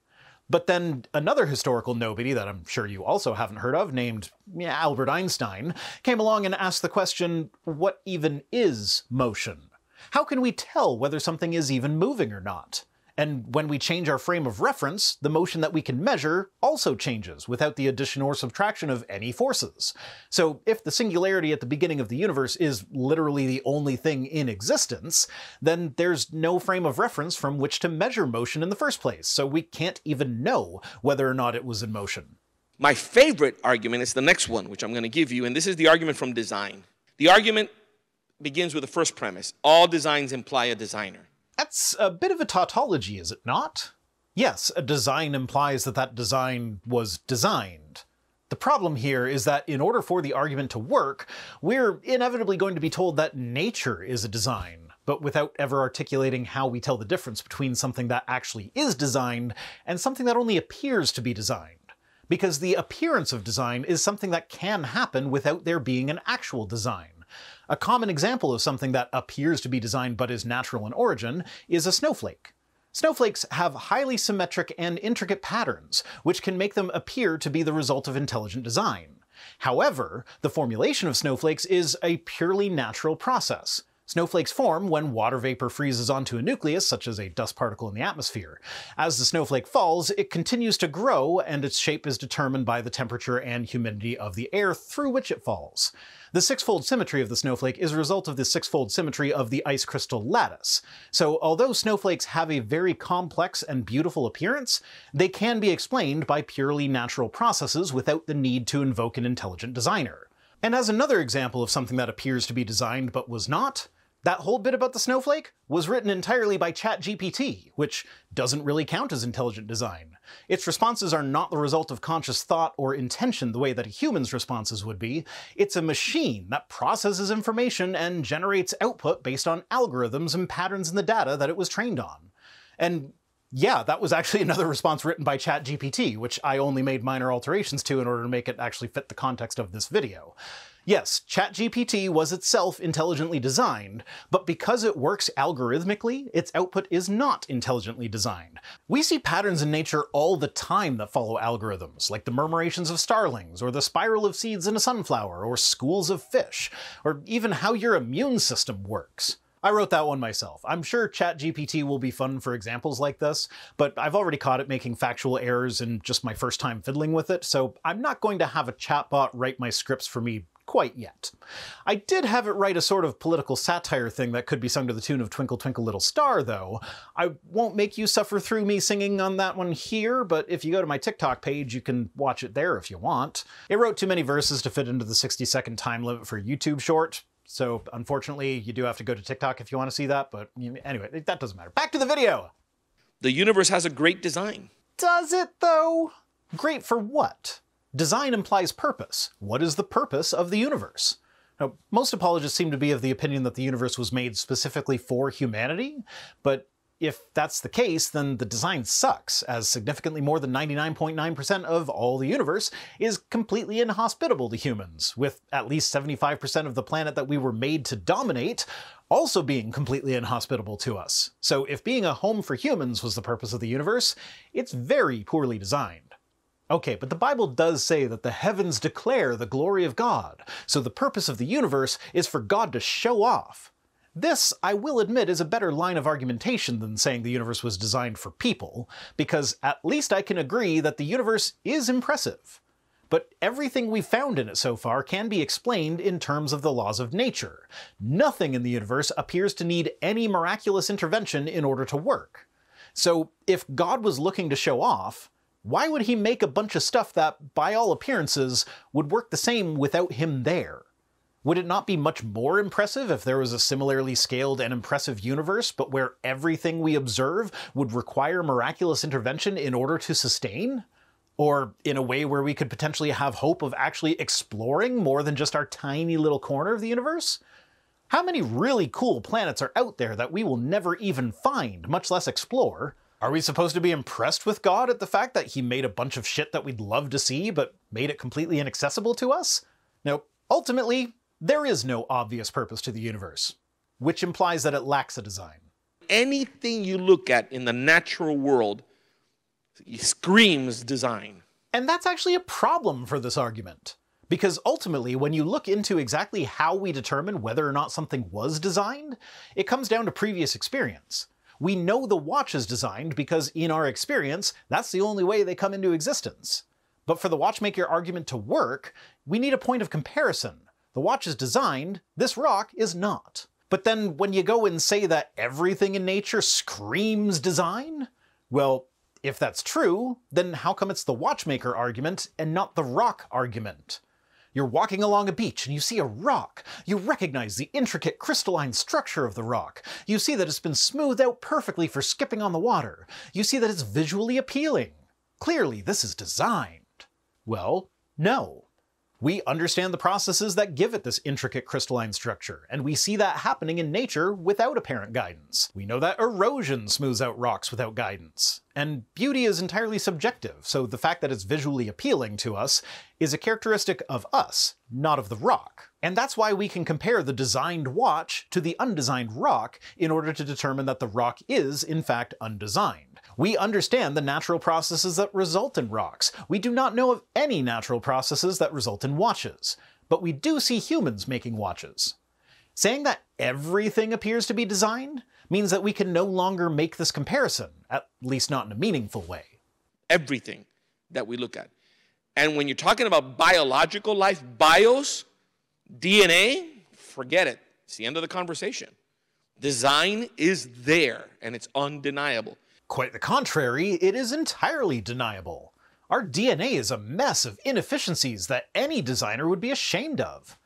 Speaker 1: But then another historical nobody that I'm sure you also haven't heard of, named Albert Einstein, came along and asked the question, what even is motion? How can we tell whether something is even moving or not? And when we change our frame of reference, the motion that we can measure also changes without the addition or subtraction of any forces. So if the singularity at the beginning of the universe is literally the only thing in existence, then there's no frame of reference from which to measure motion in the first place, so we can't even know whether or not it was in motion.
Speaker 3: My favorite argument is the next one, which I'm going to give you, and this is the argument from design. The argument begins with the first premise. All designs imply a designer.
Speaker 1: That's a bit of a tautology, is it not? Yes, a design implies that that design was designed. The problem here is that in order for the argument to work, we're inevitably going to be told that nature is a design, but without ever articulating how we tell the difference between something that actually is designed and something that only appears to be designed. Because the appearance of design is something that can happen without there being an actual design. A common example of something that appears to be designed but is natural in origin is a snowflake. Snowflakes have highly symmetric and intricate patterns, which can make them appear to be the result of intelligent design. However, the formulation of snowflakes is a purely natural process. Snowflakes form when water vapor freezes onto a nucleus, such as a dust particle in the atmosphere. As the snowflake falls, it continues to grow, and its shape is determined by the temperature and humidity of the air through which it falls. The six-fold symmetry of the snowflake is a result of the six-fold symmetry of the ice crystal lattice. So although snowflakes have a very complex and beautiful appearance, they can be explained by purely natural processes without the need to invoke an intelligent designer. And as another example of something that appears to be designed but was not, that whole bit about the snowflake was written entirely by ChatGPT, which doesn't really count as intelligent design. Its responses are not the result of conscious thought or intention the way that a human's responses would be. It's a machine that processes information and generates output based on algorithms and patterns in the data that it was trained on. And yeah, that was actually another response written by ChatGPT, which I only made minor alterations to in order to make it actually fit the context of this video. Yes, ChatGPT was itself intelligently designed, but because it works algorithmically, its output is not intelligently designed. We see patterns in nature all the time that follow algorithms, like the murmurations of starlings, or the spiral of seeds in a sunflower, or schools of fish, or even how your immune system works. I wrote that one myself. I'm sure ChatGPT will be fun for examples like this, but I've already caught it making factual errors in just my first time fiddling with it, so I'm not going to have a chatbot write my scripts for me quite yet. I did have it write a sort of political satire thing that could be sung to the tune of Twinkle Twinkle Little Star, though. I won't make you suffer through me singing on that one here, but if you go to my TikTok page, you can watch it there if you want. It wrote too many verses to fit into the 60-second time limit for YouTube short, so unfortunately you do have to go to TikTok if you want to see that, but anyway, that doesn't matter. Back to the video!
Speaker 3: The universe has a great design.
Speaker 1: Does it, though? Great for what? Design implies purpose. What is the purpose of the universe? Now, most apologists seem to be of the opinion that the universe was made specifically for humanity, but if that's the case, then the design sucks, as significantly more than 99.9% of all the universe is completely inhospitable to humans, with at least 75% of the planet that we were made to dominate also being completely inhospitable to us. So if being a home for humans was the purpose of the universe, it's very poorly designed. Okay, but the Bible does say that the heavens declare the glory of God, so the purpose of the universe is for God to show off. This, I will admit, is a better line of argumentation than saying the universe was designed for people, because at least I can agree that the universe is impressive. But everything we've found in it so far can be explained in terms of the laws of nature. Nothing in the universe appears to need any miraculous intervention in order to work. So if God was looking to show off, why would he make a bunch of stuff that, by all appearances, would work the same without him there? Would it not be much more impressive if there was a similarly scaled and impressive universe, but where everything we observe would require miraculous intervention in order to sustain? Or in a way where we could potentially have hope of actually exploring more than just our tiny little corner of the universe? How many really cool planets are out there that we will never even find, much less explore? Are we supposed to be impressed with God at the fact that he made a bunch of shit that we'd love to see, but made it completely inaccessible to us? Nope. Ultimately, there is no obvious purpose to the universe, which implies that it lacks a design.
Speaker 3: Anything you look at in the natural world screams design.
Speaker 1: And that's actually a problem for this argument. Because ultimately, when you look into exactly how we determine whether or not something was designed, it comes down to previous experience. We know the watch is designed because in our experience, that's the only way they come into existence. But for the watchmaker argument to work, we need a point of comparison. The watch is designed, this rock is not. But then when you go and say that everything in nature screams design, well, if that's true, then how come it's the watchmaker argument and not the rock argument? You're walking along a beach and you see a rock. You recognize the intricate crystalline structure of the rock. You see that it's been smoothed out perfectly for skipping on the water. You see that it's visually appealing. Clearly, this is designed. Well, no. We understand the processes that give it this intricate crystalline structure, and we see that happening in nature without apparent guidance. We know that erosion smooths out rocks without guidance. And beauty is entirely subjective, so the fact that it's visually appealing to us is a characteristic of us, not of the rock. And that's why we can compare the designed watch to the undesigned rock in order to determine that the rock is, in fact, undesigned. We understand the natural processes that result in rocks. We do not know of any natural processes that result in watches, but we do see humans making watches. Saying that everything appears to be designed means that we can no longer make this comparison, at least not in a meaningful way.
Speaker 3: Everything that we look at. And when you're talking about biological life, bios, DNA, forget it. It's the end of the conversation. Design is there, and it's undeniable.
Speaker 1: Quite the contrary, it is entirely deniable. Our DNA is a mess of inefficiencies that any designer would be ashamed of.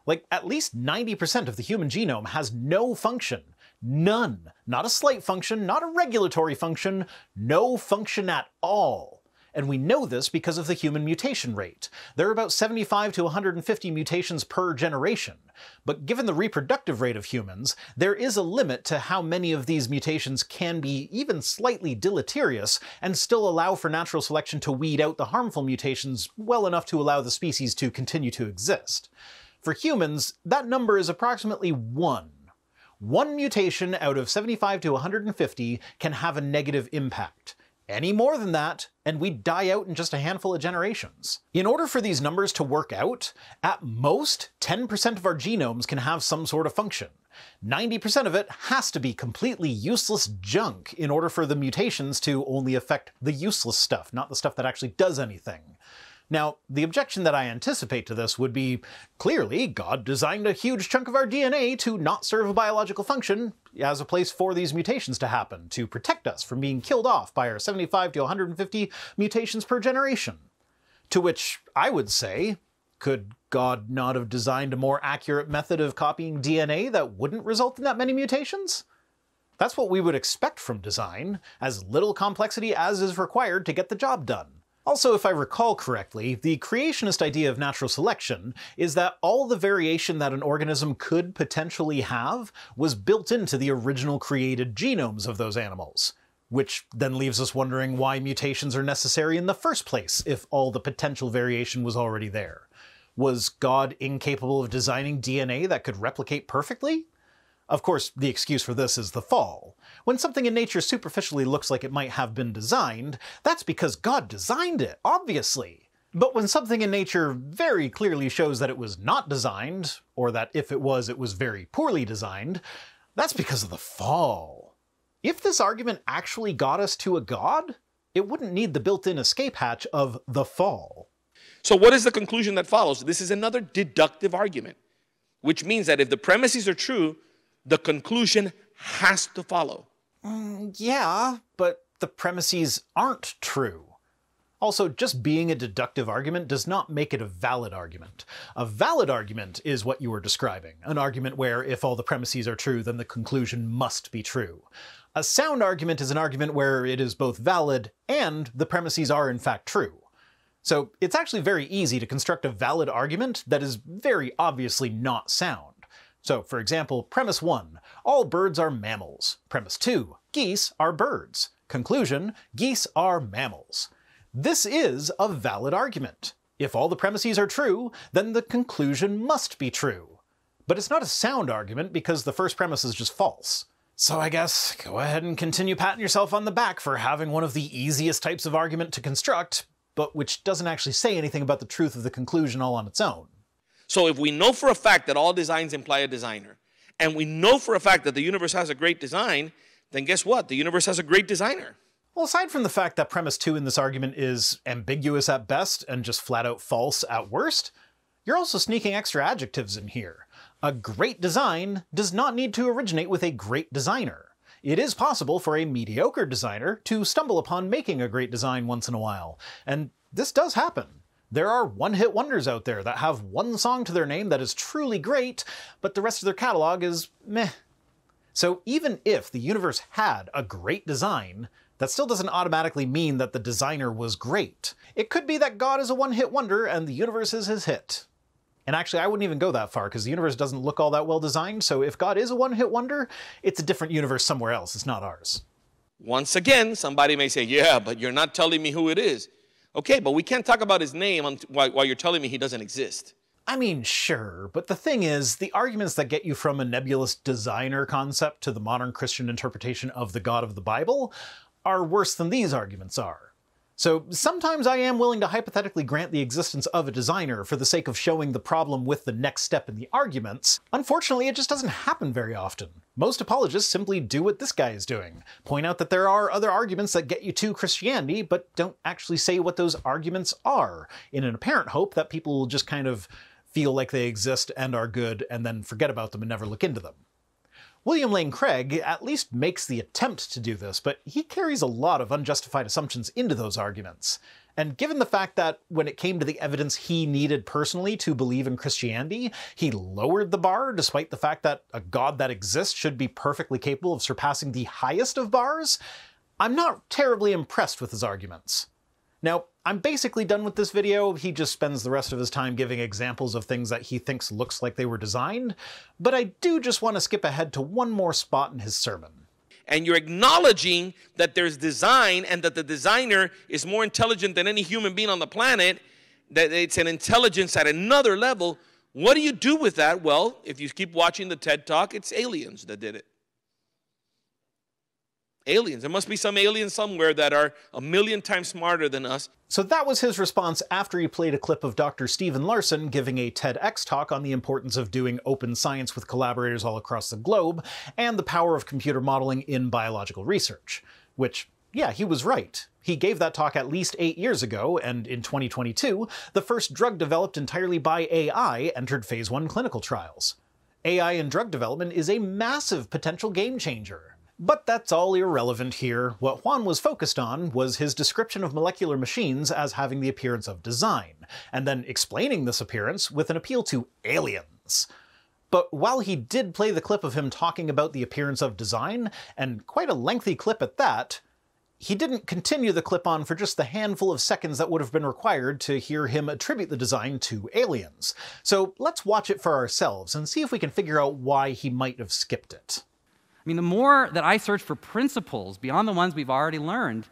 Speaker 1: Like, at least 90% of the human genome has no function. None. Not a slight function, not a regulatory function, no function at all. And we know this because of the human mutation rate. There are about 75 to 150 mutations per generation. But given the reproductive rate of humans, there is a limit to how many of these mutations can be even slightly deleterious and still allow for natural selection to weed out the harmful mutations well enough to allow the species to continue to exist. For humans, that number is approximately 1. One mutation out of 75 to 150 can have a negative impact. Any more than that, and we'd die out in just a handful of generations. In order for these numbers to work out, at most, 10% of our genomes can have some sort of function. 90% of it has to be completely useless junk in order for the mutations to only affect the useless stuff, not the stuff that actually does anything. Now, the objection that I anticipate to this would be, clearly, God designed a huge chunk of our DNA to not serve a biological function as a place for these mutations to happen, to protect us from being killed off by our 75 to 150 mutations per generation. To which I would say, could God not have designed a more accurate method of copying DNA that wouldn't result in that many mutations? That's what we would expect from design, as little complexity as is required to get the job done. Also, if I recall correctly, the creationist idea of natural selection is that all the variation that an organism could potentially have was built into the original created genomes of those animals. Which then leaves us wondering why mutations are necessary in the first place if all the potential variation was already there. Was God incapable of designing DNA that could replicate perfectly? Of course, the excuse for this is the fall. When something in nature superficially looks like it might have been designed, that's because God designed it, obviously. But when something in nature very clearly shows that it was not designed, or that if it was very poorly designed, that's because of the fall. If this argument actually got us to a God, it wouldn't need the built-in escape hatch of the fall.
Speaker 3: So what is the conclusion that follows? This is another deductive argument, which means that if the premises are true, the conclusion has to follow.
Speaker 1: Yeah, but the premises aren't true. Also, just being a deductive argument does not make it a valid argument. A valid argument is what you were describing, an argument where if all the premises are true, then the conclusion must be true. A sound argument is an argument where it is both valid and the premises are in fact true. So it's actually very easy to construct a valid argument that is very obviously not sound. So, for example, premise 1, all birds are mammals. Premise 2, geese are birds. Conclusion, geese are mammals. This is a valid argument. If all the premises are true, then the conclusion must be true. But it's not a sound argument because the first premise is just false. So I guess go ahead and continue patting yourself on the back for having one of the easiest types of argument to construct, but which doesn't actually say anything about the truth of the conclusion all on its own.
Speaker 3: So if we know for a fact that all designs imply a designer, and we know for a fact that the universe has a great design, then guess what? The universe has a great designer.
Speaker 1: Well, aside from the fact that premise 2 in this argument is ambiguous at best and just flat out false at worst, you're also sneaking extra adjectives in here. A great design does not need to originate with a great designer. It is possible for a mediocre designer to stumble upon making a great design once in a while, and this does happen. There are one-hit wonders out there that have one song to their name that is truly great, but the rest of their catalog is meh. So even if the universe had a great design, that still doesn't automatically mean that the designer was great. It could be that God is a one-hit wonder and the universe is his hit. And actually, I wouldn't even go that far, because the universe doesn't look all that well designed, so if God is a one-hit wonder, it's a different universe somewhere else, it's not ours.
Speaker 3: Once again, somebody may say, yeah, but you're not telling me who it is. Okay, but we can't talk about his name while you're telling me he doesn't exist.
Speaker 1: I mean, sure, but the thing is, the arguments that get you from a nebulous designer concept to the modern Christian interpretation of the God of the Bible are worse than these arguments are. So sometimes I am willing to hypothetically grant the existence of a designer for the sake of showing the problem with the next step in the arguments. Unfortunately, it just doesn't happen very often. Most apologists simply do what this guy is doing. Point out that there are other arguments that get you to Christianity, but don't actually say what those arguments are, in an apparent hope that people will just kind of feel like they exist and are good and then forget about them and never look into them. William Lane Craig at least makes the attempt to do this, but he carries a lot of unjustified assumptions into those arguments. And given the fact that when it came to the evidence he needed personally to believe in Christianity, he lowered the bar despite the fact that a God that exists should be perfectly capable of surpassing the highest of bars, I'm not terribly impressed with his arguments. Now, I'm basically done with this video. He just spends the rest of his time giving examples of things that he thinks looks like they were designed, but I do just want to skip ahead to one more spot in his sermon.
Speaker 3: And you're acknowledging that there's design and that the designer is more intelligent than any human being on the planet, that it's an intelligence at another level. What do you do with that? Well, if you keep watching the TED Talk, it's aliens that did it. Aliens. There must be some aliens somewhere that are 1,000,000 times smarter than us.
Speaker 1: So that was his response after he played a clip of Dr. Stephen Larson giving a TEDx talk on the importance of doing open science with collaborators all across the globe, and the power of computer modeling in biological research. Which, yeah, he was right. He gave that talk at least 8 years ago, and in 2022, the first drug developed entirely by AI entered phase 1 clinical trials. AI in drug development is a massive potential game changer. But that's all irrelevant here. What Juan was focused on was his description of molecular machines as having the appearance of design, and then explaining this appearance with an appeal to aliens. But while he did play the clip of him talking about the appearance of design, and quite a lengthy clip at that, he didn't continue the clip on for just the handful of seconds that would have been required to hear him attribute the design to aliens. So let's watch it for ourselves and see if we can figure out why he might have skipped it.
Speaker 9: I mean, the more that I search for principles beyond the ones we've already learned,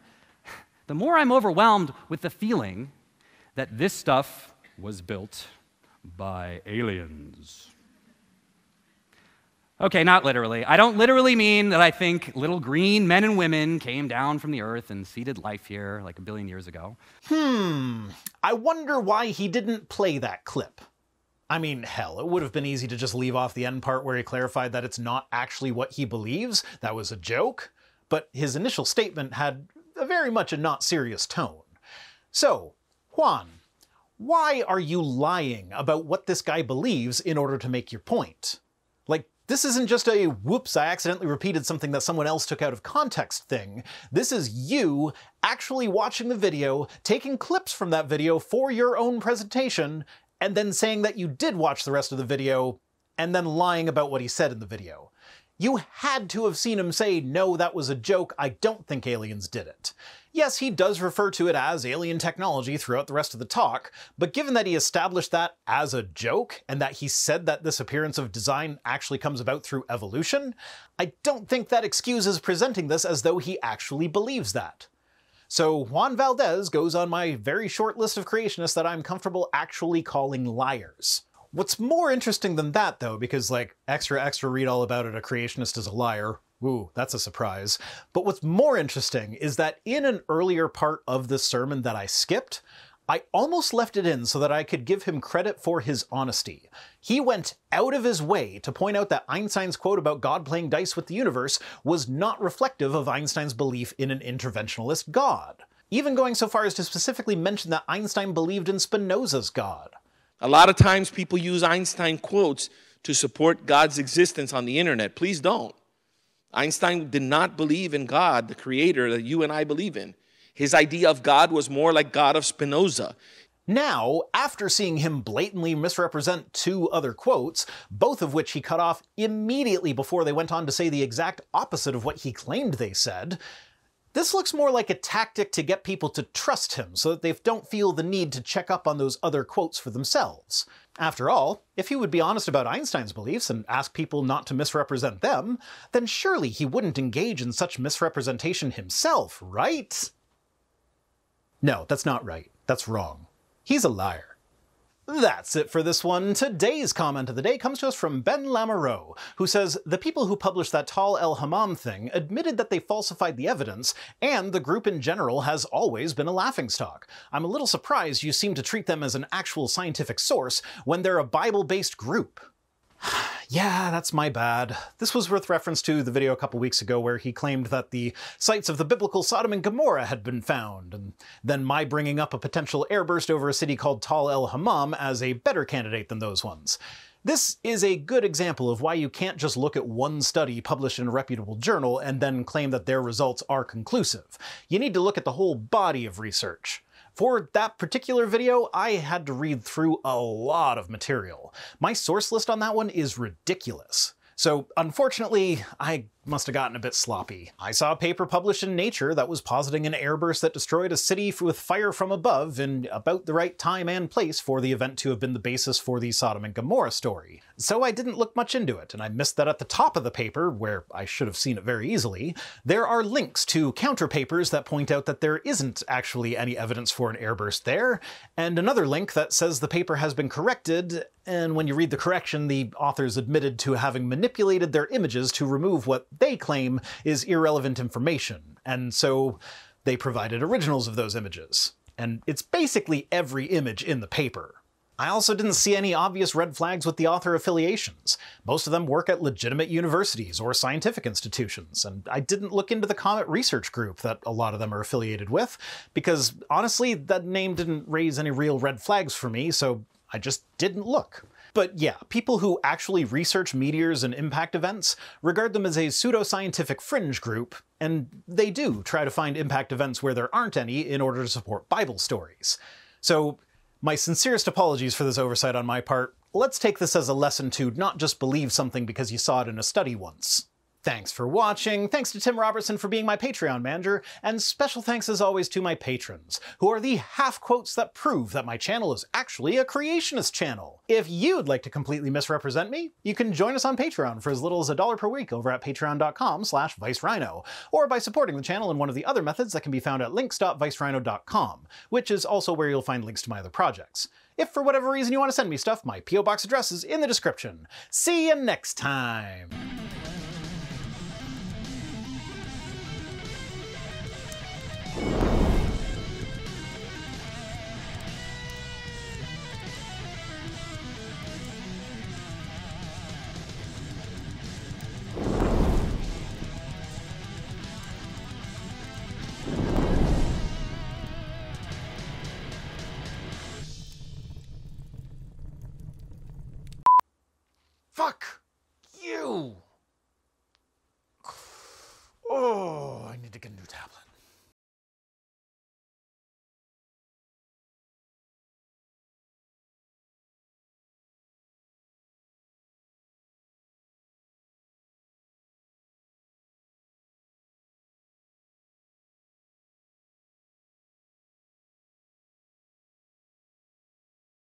Speaker 9: the more I'm overwhelmed with the feeling that this stuff was built by aliens. Okay, not literally. I don't literally mean that I think little green men and women came down from the earth and seeded life here like 1 billion years ago.
Speaker 1: I wonder why he didn't play that clip. I mean, hell, it would have been easy to just leave off the end part where he clarified that it's not actually what he believes, that was a joke, but his initial statement had very much a not serious tone. So, Juan, why are you lying about what this guy believes in order to make your point? Like, this isn't just a whoops, I accidentally repeated something that someone else took out of context thing. This is you actually watching the video, taking clips from that video for your own presentation, and then saying that you did watch the rest of the video, and then lying about what he said in the video. You had to have seen him say, no, that was a joke, I don't think aliens did it. Yes, he does refer to it as alien technology throughout the rest of the talk, but given that he established that as a joke, and that he said that this appearance of design actually comes about through evolution, I don't think that excuses presenting this as though he actually believes that. So Juan Valdes goes on my very short list of creationists that I'm comfortable actually calling liars. What's more interesting than that, though, because extra read all about it, a creationist is a liar. Ooh, that's a surprise. But what's more interesting is that in an earlier part of this sermon that I skipped, I almost left it in so that I could give him credit for his honesty. He went out of his way to point out that Einstein's quote about God playing dice with the universe was not reflective of Einstein's belief in an interventionalist God, even going so far as to specifically mention that Einstein believed in Spinoza's God.
Speaker 3: A lot of times people use Einstein quotes to support God's existence on the internet. Please don't. Einstein did not believe in God, the creator that you and I believe in. His idea of God was more like God of Spinoza.
Speaker 1: Now, after seeing him blatantly misrepresent two other quotes, both of which he cut off immediately before they went on to say the exact opposite of what he claimed they said, this looks more like a tactic to get people to trust him so that they don't feel the need to check up on those other quotes for themselves. After all, if he would be honest about Einstein's beliefs and ask people not to misrepresent them, then surely he wouldn't engage in such misrepresentation himself, right? No, that's not right. That's wrong. He's a liar. That's it for this one. Today's comment of the day comes to us from Ben Lamoureux, who says, the people who published that Tal el-Hammam thing admitted that they falsified the evidence, and the group in general has always been a laughingstock. I'm a little surprised you seem to treat them as an actual scientific source when they're a Bible-based group. Yeah, that's my bad. This was with reference to the video a couple weeks ago where he claimed that the sites of the biblical Sodom and Gomorrah had been found, and then my bringing up a potential airburst over a city called Tal el-Hammam as a better candidate than those ones. This is a good example of why you can't just look at one study published in a reputable journal and then claim that their results are conclusive. You need to look at the whole body of research. For that particular video, I had to read through a lot of material. My source list on that one is ridiculous. So unfortunately, I must have gotten a bit sloppy. I saw a paper published in Nature that was positing an airburst that destroyed a city with fire from above in about the right time and place for the event to have been the basis for the Sodom and Gomorrah story. So I didn't look much into it, and I missed that at the top of the paper, where I should have seen it very easily, there are links to counterpapers that point out that there isn't actually any evidence for an airburst there, and another link that says the paper has been corrected, and when you read the correction, the authors admitted to having manipulated their images to remove what they claim is irrelevant information, and so they provided originals of those images. And it's basically every image in the paper. I also didn't see any obvious red flags with the author affiliations. Most of them work at legitimate universities or scientific institutions, and I didn't look into the Comet Research Group that a lot of them are affiliated with, because honestly, that name didn't raise any real red flags for me, so I just didn't look. But yeah, people who actually research meteors and impact events regard them as a pseudoscientific fringe group, and they do try to find impact events where there aren't any in order to support Bible stories. So, my sincerest apologies for this oversight on my part. Let's take this as a lesson to not just believe something because you saw it in a study once. Thanks for watching, thanks to Tim Robertson for being my Patreon manager, and special thanks as always to my patrons, who are the half-quotes that prove that my channel is actually a creationist channel. If you'd like to completely misrepresent me, you can join us on Patreon for as little as $1 per week over at patreon.com/ViceRhino, or by supporting the channel in one of the other methods that can be found at links.vicerhino.com, which is also where you'll find links to my other projects. If for whatever reason you want to send me stuff, my P.O. Box address is in the description. See you next time! Fuck!